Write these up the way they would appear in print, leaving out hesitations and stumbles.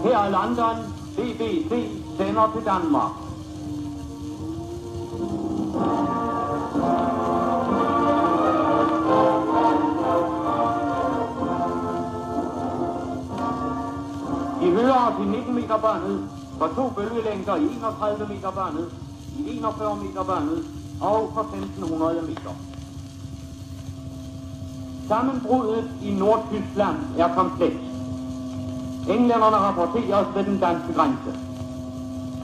Her er London. BBC sender til Danmark. I hører os i 19 meter båndet, for 2 bølgelængder i 31 meter båndet, i 41 meter båndet og for 1500 meter. Sammenbruddet i Nordtyskland er komplekst. Englænderne rapporteres ved den danske grænse.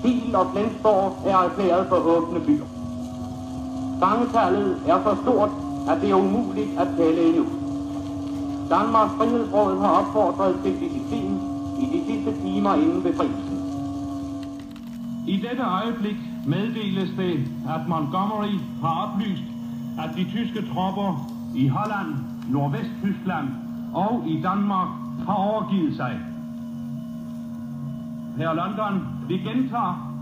Kiel og Flensborg er erklæret for åbne byer. Fangetallet er så stort, at det er umuligt at tælle endnu. Danmarks Frihedsråd har opfordret til disciplin i de sidste timer inden befrielsen. I dette øjeblik meddeles det, at Montgomery har oplyst, at de tyske tropper i Holland, Nordvesttyskland og i Danmark har overgivet sig. Her London, vi gentager.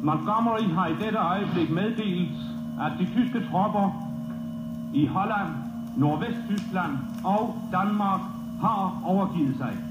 Montgomery har i dette øjeblik meddelt, at de tyske tropper i Holland, Nordvesttyskland og Danmark har overgivet sig.